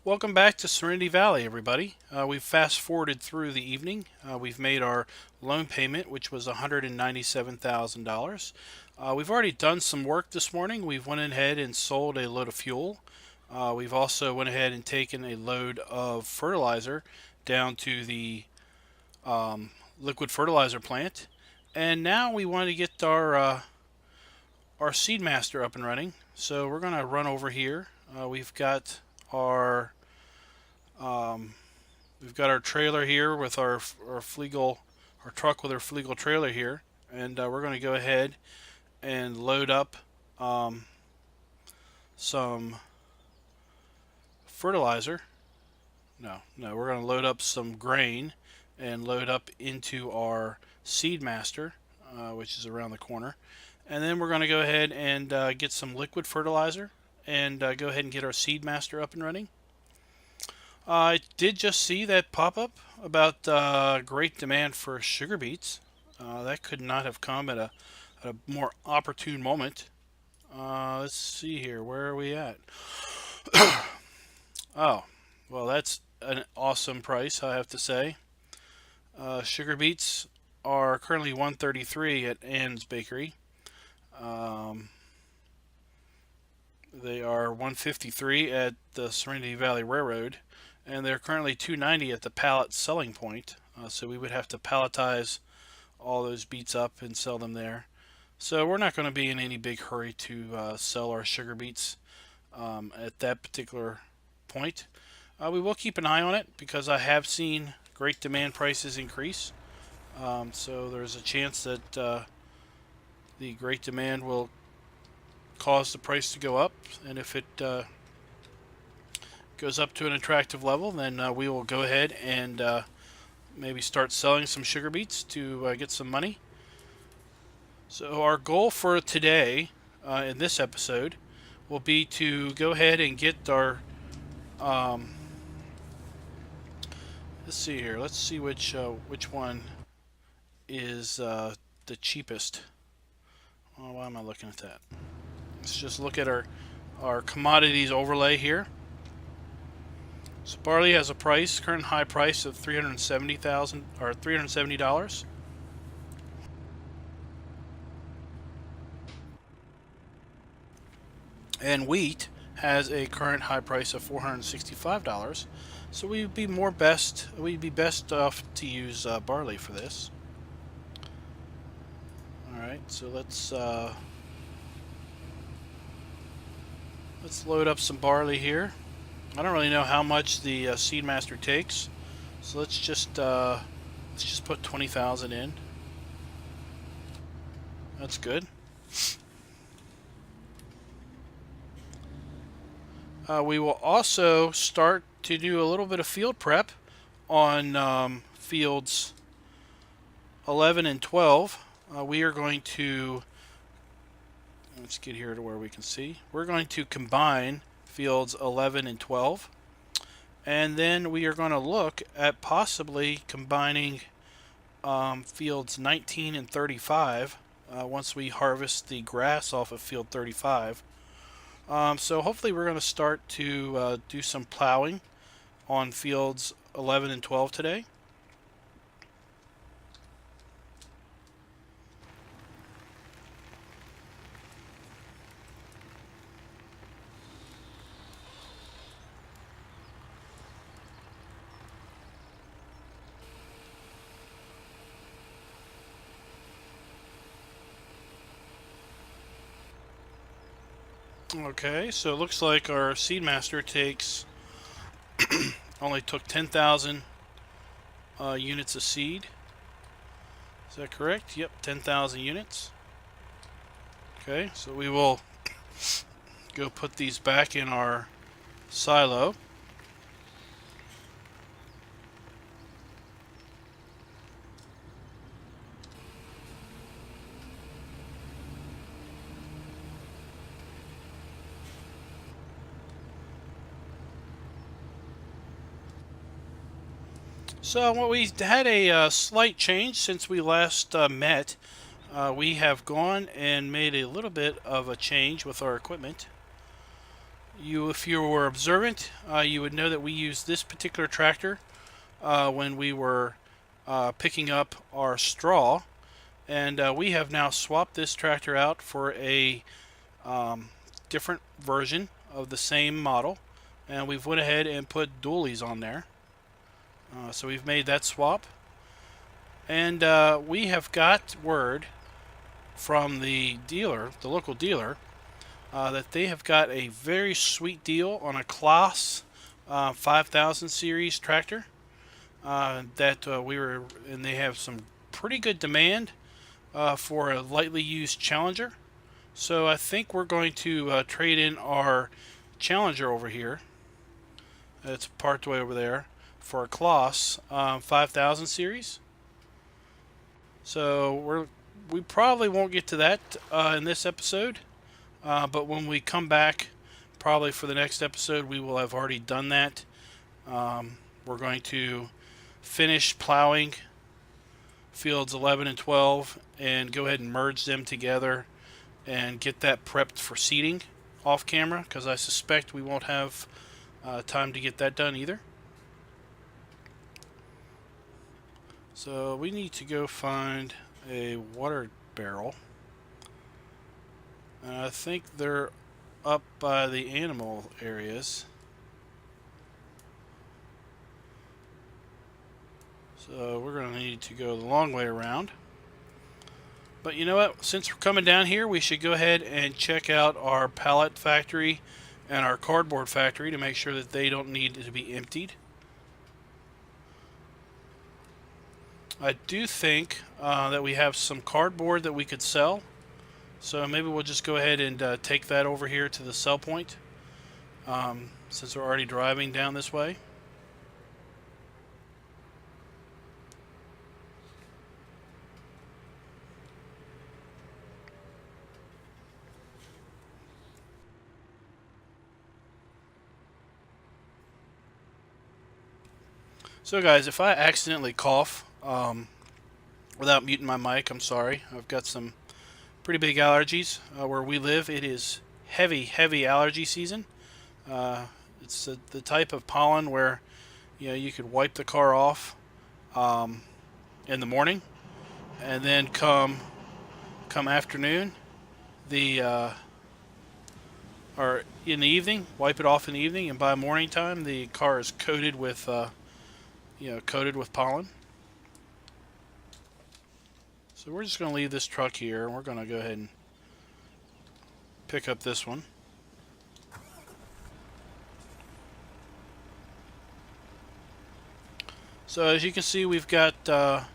Welcome back to Serenity Valley, everybody. We've fast forwarded through the evening. We've made our loan payment, which was $197,000. We've already done some work this morning. We've went ahead and sold a load of fuel. We've also went ahead and taken a load of fertilizer down to the liquid fertilizer plant. And now we want to get our Seed Master up and running. So we're going to run over here. We've got our trailer here with our truck with our Fleagle trailer here, and we're going to go ahead and load up some fertilizer. No, we're going to load up some grain and load up into our Seed Master, which is around the corner, and then we're going to go ahead and get some liquid fertilizer and go ahead and get our Seed Master up and running. I did just see that pop-up about great demand for sugar beets. That could not have come at a more opportune moment. Let's see here. Where are we at? Oh, well, that's an awesome price, I have to say. Sugar beets are currently $133 at Ann's Bakery. They are $153 at the Serenity Valley Railroad, and they're currently $290 at the pallet selling point. So we would have to palletize all those beets up and sell them there. So we're not going to be in any big hurry to sell our sugar beets at that particular point. We will keep an eye on it because I have seen great demand prices increase. So there's a chance that the great demand will cause the price to go up, and if it goes up to an attractive level, then we will go ahead and maybe start selling some sugar beets to get some money. So our goal for today in this episode will be to go ahead and get our let's see here. Let's see which one is the cheapest. Oh, why am I looking at that? Let's just look at our commodities overlay here. So barley has a current high price of $370. And wheat has a current high price of $465. So we'd be best off to use barley for this. All right, so let's load up some barley here. I don't really know how much the Seed Master takes, so let's just put 20,000 in. That's good. We will also start to do a little bit of field prep on fields 11 and 12. We are going to, let's get here to where we can see. We're going to combine fields 11 and 12, and then we are going to look at possibly combining fields 19 and 35 once we harvest the grass off of field 35. So hopefully we're going to start to do some plowing on fields 11 and 12 today. Okay, so it looks like our Seed Master only took 10,000 units of seed. Is that correct? Yep, 10,000 units. Okay, so we will go put these back in our silo. So we had a slight change since we last met. We have gone and made a little bit of a change with our equipment. If you were observant, you would know that we used this particular tractor when we were picking up our straw, and we have now swapped this tractor out for a different version of the same model, and we've went ahead and put dualies on there. So we've made that swap, and we have got word from the dealer, the local dealer, that they have got a very sweet deal on a Class 5000 series tractor that and they have some pretty good demand for a lightly used Challenger. So I think we're going to trade in our Challenger over here. It's parked way over there for a Class 5000 series. So we probably won't get to that in this episode. But when we come back, probably for the next episode, we will have already done that. We're going to finish plowing fields 11 and 12 and go ahead and merge them together and get that prepped for seeding off camera, because I suspect we won't have time to get that done either. So we need to go find a water barrel. I think they're up by the animal areas. So we're going to need to go the long way around. But you know what? Since we're coming down here, we should go ahead and check out our pallet factory and our cardboard factory to make sure that they don't need to be emptied. I do think that we have some cardboard that we could sell. So maybe we'll just go ahead and take that over here to the sell point, since we're already driving down this way. So guys, if I accidentally cough without muting my mic, I'm sorry. I've got some pretty big allergies. Where we live, it is heavy allergy season. It's the type of pollen where you could wipe the car off in the morning, and then come afternoon, or in the evening, wipe it off in the evening, and by morning time the car is coated with pollen. So we're just going to leave this truck here, and we're going to go ahead and pick up this one. So as you can see, we've got that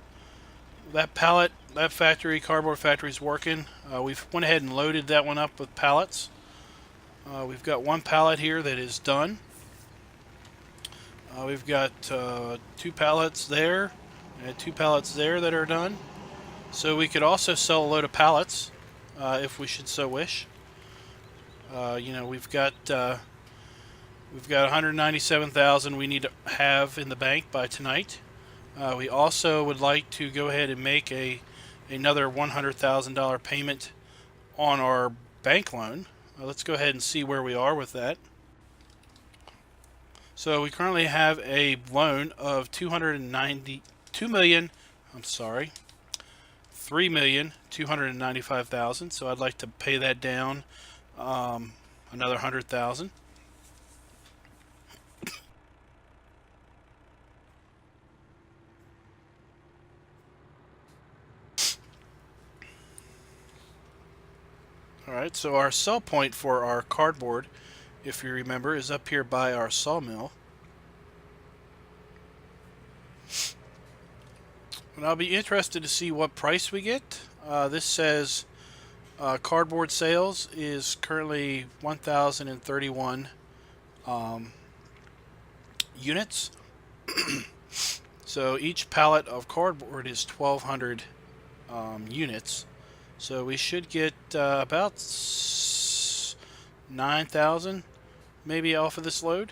cardboard factory is working. We've went ahead and loaded that one up with pallets. We've got one pallet here that is done. We've got 2 pallets there and 2 pallets there that are done. So we could also sell a load of pallets if we should so wish. We've got $197,000 we need to have in the bank by tonight. We also would like to go ahead and make another $100,000 payment on our bank loan. Let's go ahead and see where we are with that. So we currently have a loan of $3,295,000. So I'd like to pay that down another $100,000. Alright, so our sell point for our cardboard, if you remember, is up here by our sawmill. And I'll be interested to see what price we get. This says cardboard sales is currently 1,031 units. So each pallet of cardboard is 1,200 units. So we should get about 9,000 maybe off of this load.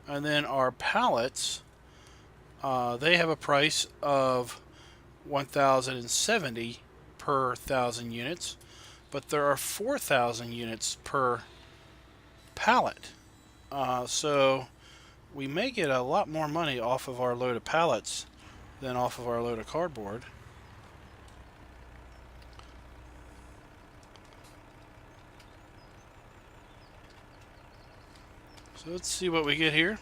And then our pallets, they have a price of 1,070 per 1,000 units. but there are 4,000 units per pallet. So we may get a lot more money off of our load of pallets than off of our load of cardboard. So let's see what we get here.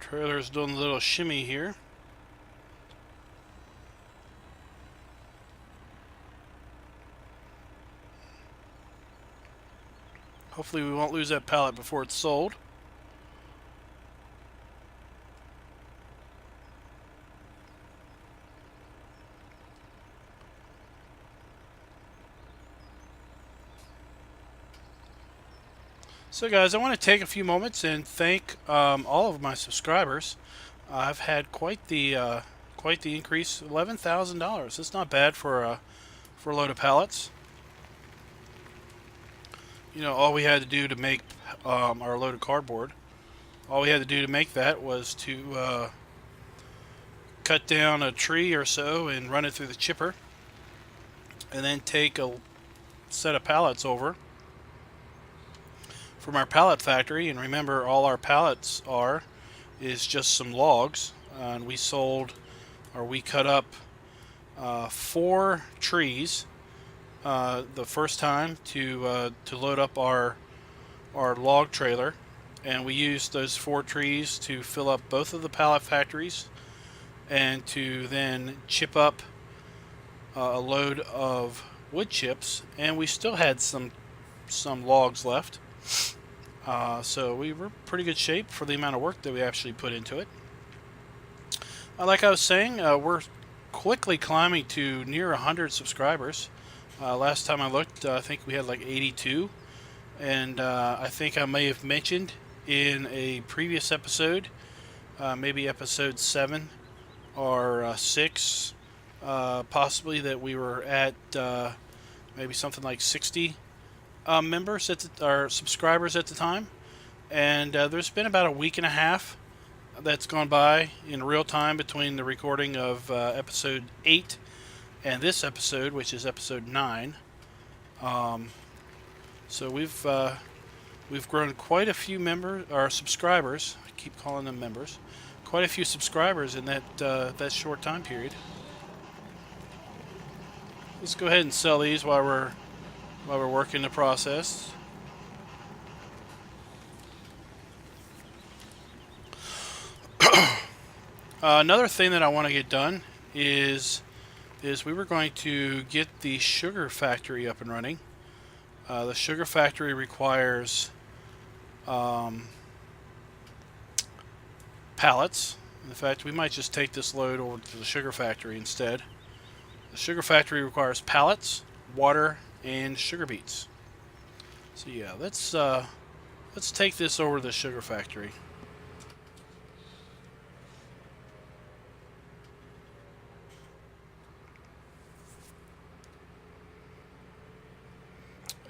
Trailer's doing a little shimmy here. Hopefully we won't lose that pallet before it's sold. So guys, I want to take a few moments and thank all of my subscribers. I've had quite the increase, $11,000. That's not bad for a load of pallets. You know, all we had to do to make our load of cardboard, all we had to do to make that was to cut down a tree or so and run it through the chipper, and then take a set of pallets over from our pallet factory. And remember, all our pallets is just some logs, and we cut up 4 trees the first time to load up our log trailer, and we used those 4 trees to fill up both of the pallet factories and to then chip up a load of wood chips, and we still had some logs left. So we were in pretty good shape for the amount of work that we actually put into it. Like I was saying, we're quickly climbing to near 100 subscribers. Last time I looked, I think we had like 82, and I think I may have mentioned in a previous episode, maybe episode 7 or 6, possibly, that we were at maybe something like 60 members or subscribers at the time. And there's been about a week and a half that's gone by in real time between the recording of episode 8 and this episode, which is episode 9. So we've grown quite a few members or subscribers. I keep calling them members. Quite a few subscribers in that short time period. Let's go ahead and sell these while we're working the process. Another thing that I want to get done is we were going to get the sugar factory up and running. The sugar factory requires pallets. In fact, we might just take this load over to the sugar factory instead. The sugar factory requires pallets, water, and sugar beets. So yeah, let's take this over to the sugar factory.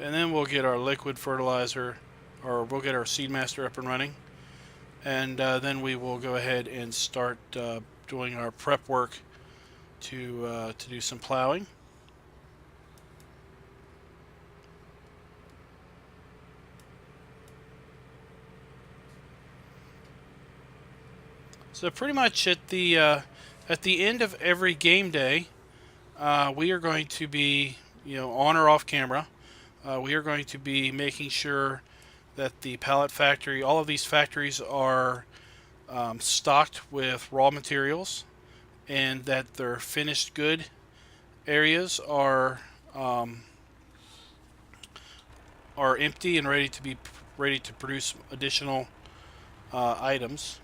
And then we'll get our liquid fertilizer, or we'll get our Seedmaster up and running, and then we will go ahead and start doing our prep work to do some plowing. So pretty much at the end of every game day, we are going to be, on or off camera, we are going to be making sure that the pallet factory, all of these factories are stocked with raw materials, and that their finished good areas are empty and ready to produce additional items.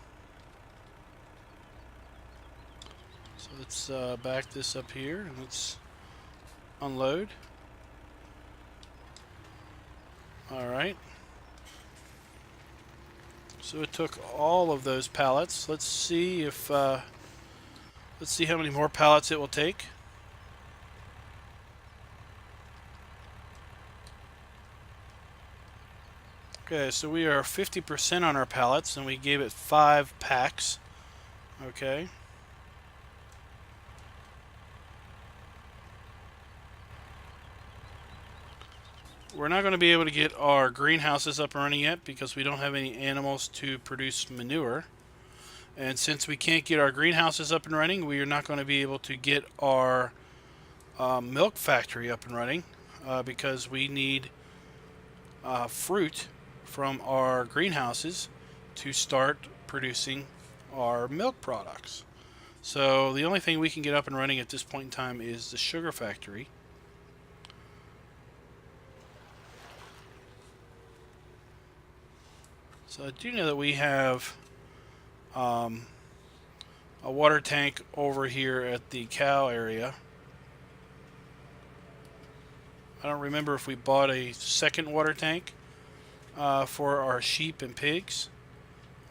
So let's back this up here and let's unload. Alright. So it took all of those pallets. Let's see how many more pallets it will take. Okay, so we are 50% on our pallets, and we gave it 5 packs. Okay. We're not going to be able to get our greenhouses up and running yet because we don't have any animals to produce manure. And since we can't get our greenhouses up and running, we are not going to be able to get our milk factory up and running because we need fruit from our greenhouses to start producing our milk products. So the only thing we can get up and running at this point in time is the sugar factory. So I do know that we have a water tank over here at the cow area. I don't remember if we bought a second water tank for our sheep and pigs,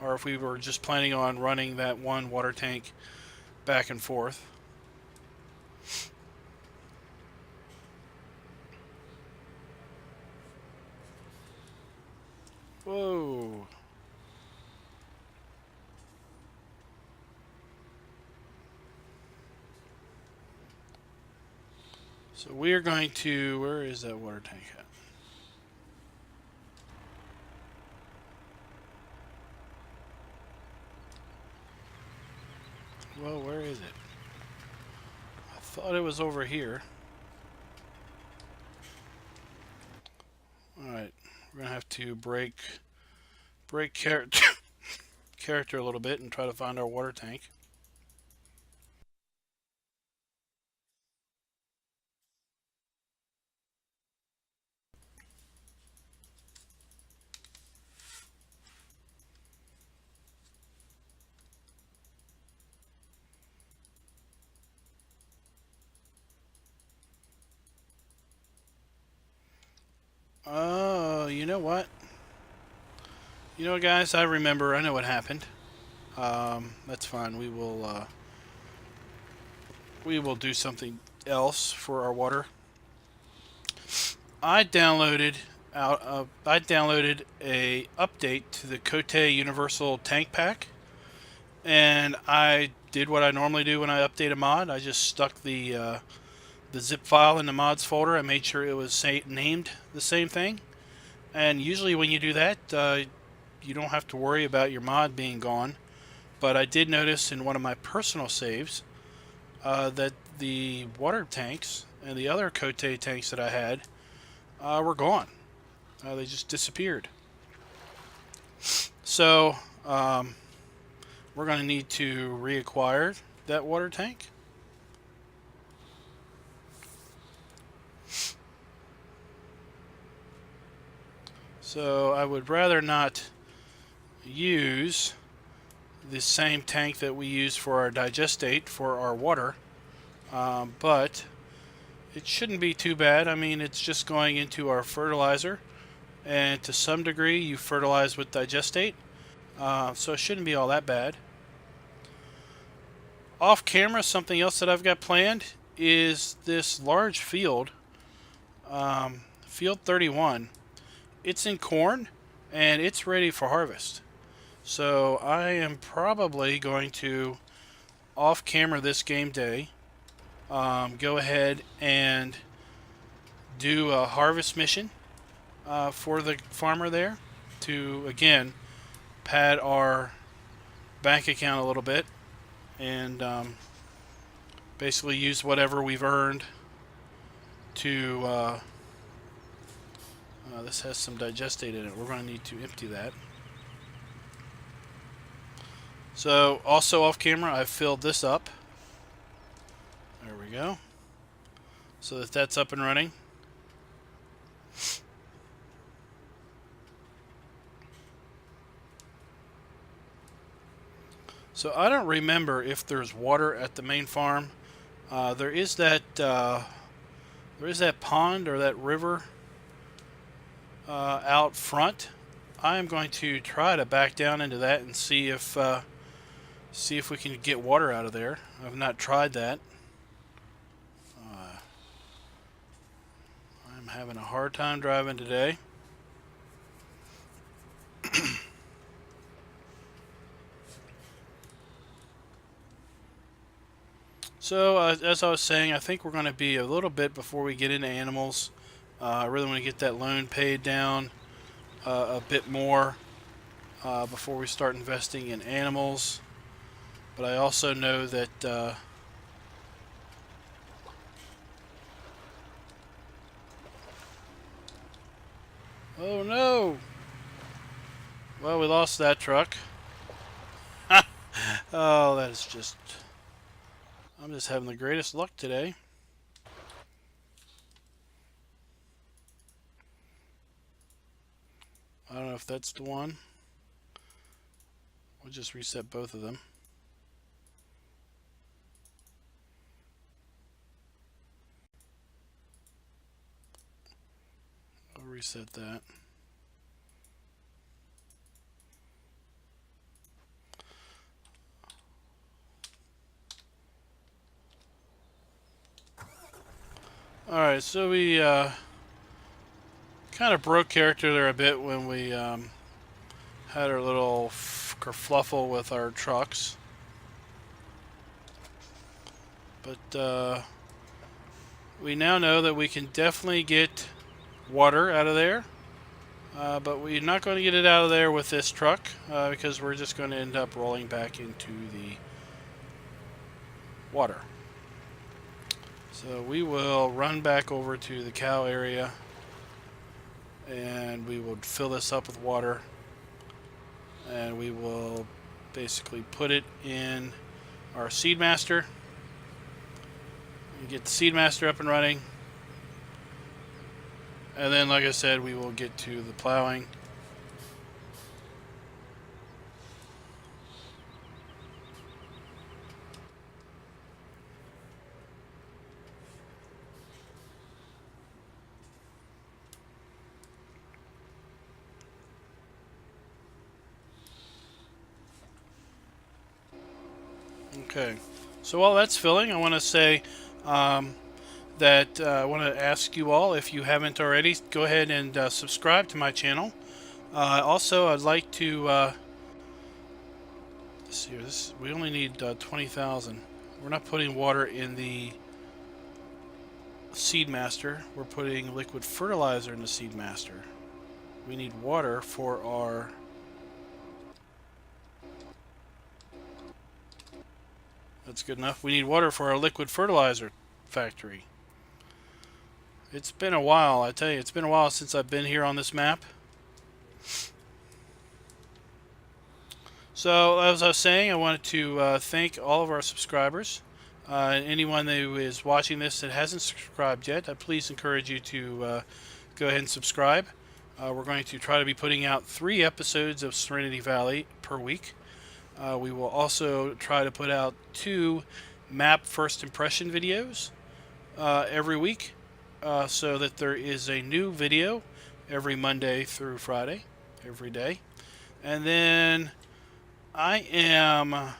or if we were just planning on running that one water tank back and forth. Whoa. So we are going to, where is that water tank at? Well, where is it? I thought it was over here. Alright, we're going to have to break character a little bit and try to find our water tank. Oh, you know what? You know what, guys? I remember. I know what happened. That's fine. We will do something else for our water. I downloaded a update to the Cote Universal Tank Pack, and I did what I normally do when I update a mod. I just stuck the zip file in the mods folder. I made sure it was named the same thing, and usually when you do that, you don't have to worry about your mod being gone. But I did notice in one of my personal saves that the water tanks and the other Cote tanks that I had were gone. They just disappeared. So we're going to need to reacquire that water tank. So I would rather not use the same tank that we use for our digestate for our water, but it shouldn't be too bad. I mean, it's just going into our fertilizer, and to some degree you fertilize with digestate, so it shouldn't be all that bad. Off camera, something else that I've got planned is this large field, field 31. It's in corn and it's ready for harvest. So I am probably going to, off camera this game day, go ahead and do a harvest mission for the farmer there to, again, pad our bank account a little bit and basically use whatever we've earned to this has some digestate in it. We're going to need to empty that. So also off camera I've filled this up. There we go. So that that's up and running. So I don't remember if there's water at the main farm. There is that pond or that river out front. I am going to try to back down into that and see if we can get water out of there. I've not tried that. I'm having a hard time driving today. So, as I was saying, I think we're going to be a little bit before we get into animals. I really want to get that loan paid down a bit more before we start investing in animals. But I also know that oh no! Well, we lost that truck. Oh, that is just... I'm just having the greatest luck today. I don't know if that's the one. We'll just reset both of them. I'll reset that. Alright, so we kind of broke character there a bit when we had our little kerfluffle with our trucks. But we now know that we can definitely get water out of there. But we're not going to get it out of there with this truck because we're just going to end up rolling back into the water. So we will run back over to the cow area and we will fill this up with water, and we will basically put it in our Seedmaster. Get the Seedmaster up and running, and then, like I said, we will get to the plowing. Okay, so while that's filling, I want to say that I want to ask you all, if you haven't already, go ahead and subscribe to my channel. Also, I'd like to let's see here. We only need 20,000. We're not putting water in the Seedmaster. We're putting liquid fertilizer in the Seedmaster. We need water for our... That's good enough. We need water for our liquid fertilizer factory. It's been a while, I tell you. It's been a while since I've been here on this map. So, as I was saying, I wanted to thank all of our subscribers. And anyone who is watching this that hasn't subscribed yet, I please encourage you to go ahead and subscribe. We're going to try to be putting out 3 episodes of Serenity Valley per week. We will also try to put out 2 map first impression videos every week, so that there is a new video every Monday through Friday, every day. And then I am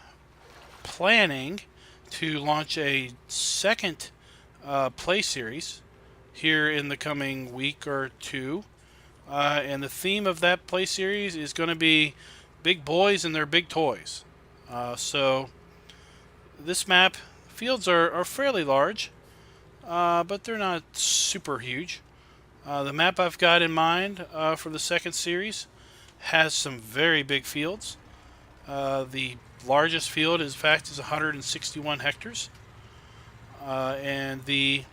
planning to launch a second play series here in the coming week or 2. And the theme of that play series is going to be big boys and their big toys. So this map, fields are fairly large, but they're not super huge. The map I've got in mind for the second series has some very big fields. The largest field, in fact, is 161 hectares. And the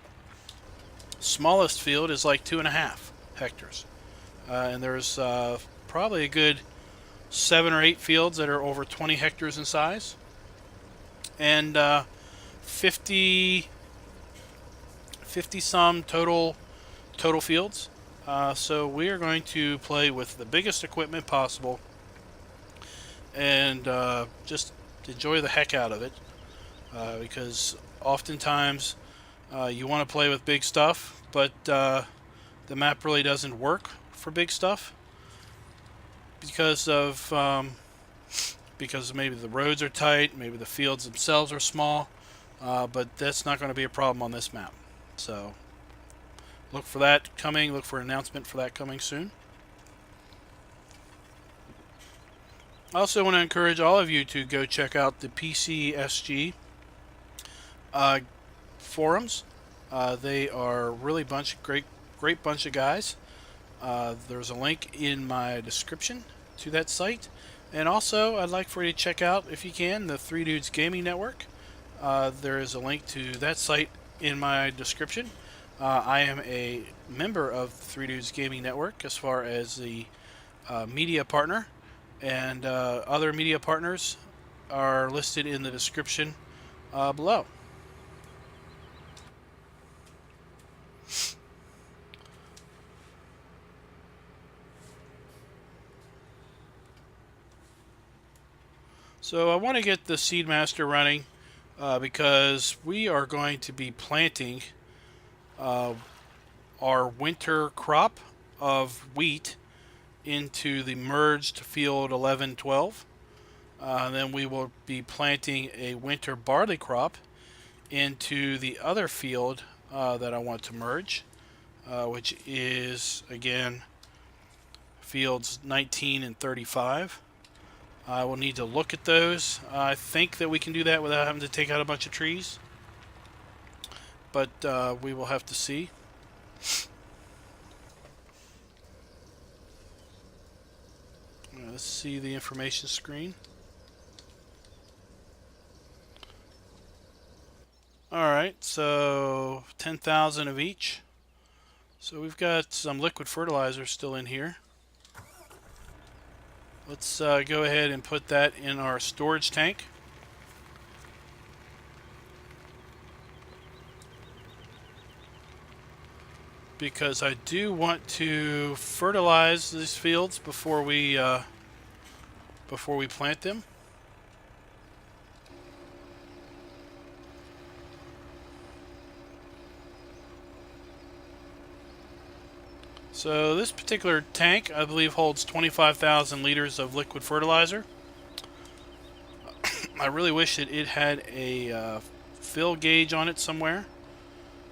smallest field is like 2.5 hectares. And there's probably a good 7 or 8 fields that are over 20 hectares in size, and 50 some total fields. So we are going to play with the biggest equipment possible and just enjoy the heck out of it, because oftentimes you want to play with big stuff, but the map really doesn't work for big stuff because maybe the roads are tight, maybe the fields themselves are small, but that's not going to be a problem on this map. So look for that coming. Look for an announcement for that coming soon. I also want to encourage all of you to go check out the PCSG forums. They are really great bunch of guys. There's a link in my description to that site. And also, I'd like for you to check out, if you can, the Three Dudes Gaming Network. There is a link to that site in my description. I am a member of the Three Dudes Gaming Network as far as the media partner, and other media partners are listed in the description below. So I want to get the Seedmaster running because we are going to be planting our winter crop of wheat into the merged field 11-12. Then we will be planting a winter barley crop into the other field that I want to merge, which is, again, fields 19 and 35. I will need to look at those. I think that we can do that without having to take out a bunch of trees, but we will have to see. Let's see the information screen. Alright, so 10,000 of each. So we've got some liquid fertilizer still in here. Let's go ahead and put that in our storage tank. Because I do want to fertilize these fields before we plant them. So this particular tank, I believe, holds 25,000 liters of liquid fertilizer. I really wish that it had a fill gauge on it somewhere,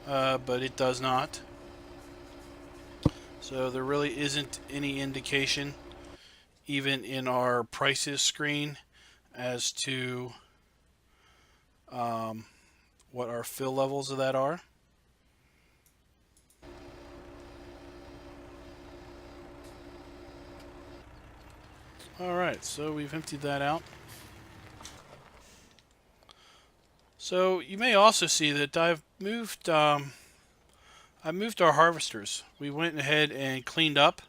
but it does not. So there really isn't any indication, even in our prices screen, as to what our fill levels of that are. Alright, so we've emptied that out. So you may also see that I've moved our harvesters. We went ahead and cleaned up.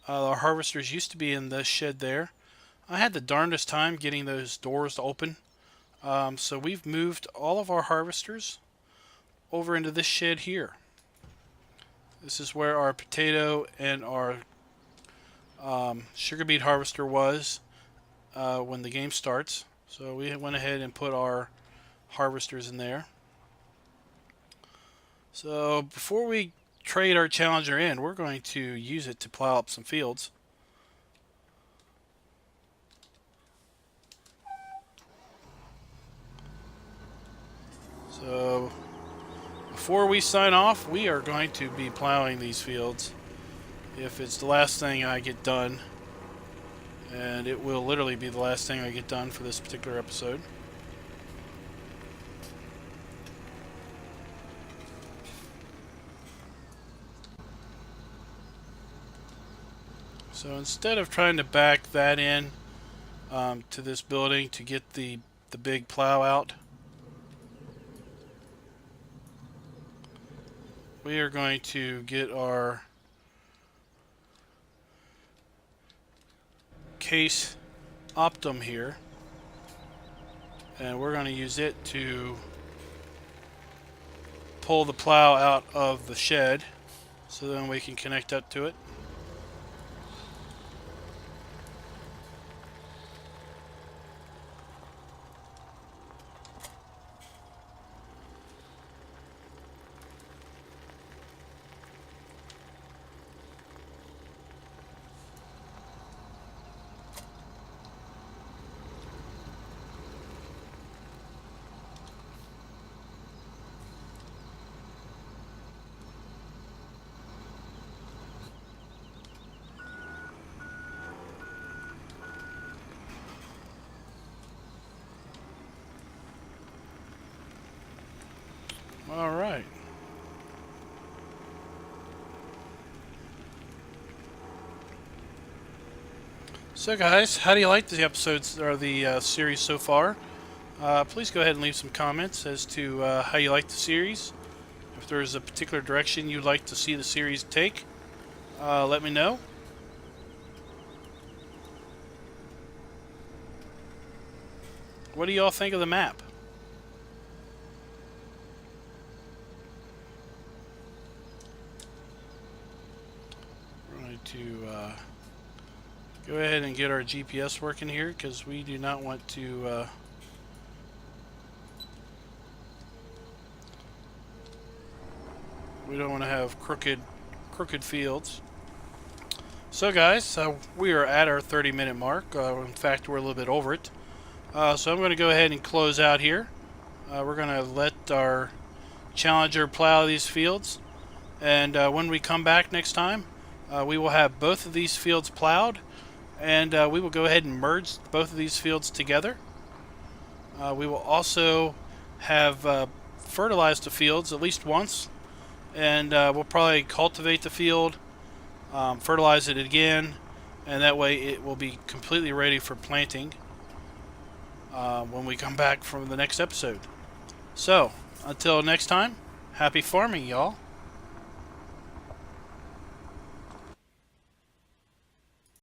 Our harvesters used to be in this shed there. I had the darndest time getting those doors to open. So we've moved all of our harvesters over into this shed here. This is where our potato and our sugar beet harvester was when the game starts. So we went ahead and put our harvesters in there. So before we trade our Challenger in, we're going to use it to plow up some fields. So before we sign off, we are going to be plowing these fields. If it's the last thing I get done, and it will literally be the last thing I get done for this particular episode. So instead of trying to back that in to this building to get the big plow out, we are going to get our case Optum here, and we're going to use it to pull the plow out of the shed so then we can connect up to it. All right. So guys, how do you like the episodes or the series so far? Please go ahead and leave some comments as to how you like the series. If there's a particular direction you'd like to see the series take, let me know. What do y'all think of the map? We're going to go ahead and get our GPS working here because we do not want to we don't want to have crooked fields. So guys, we are at our 30-minute mark. In fact, we're a little bit over it. So I'm going to go ahead and close out here. We're going to let our Challenger plow these fields, and when we come back next time, we will have both of these fields plowed, and we will go ahead and merge both of these fields together. We will also have fertilized the fields at least once, and we'll probably cultivate the field, fertilize it again, and that way it will be completely ready for planting when we come back from the next episode. So, until next time, happy farming, y'all.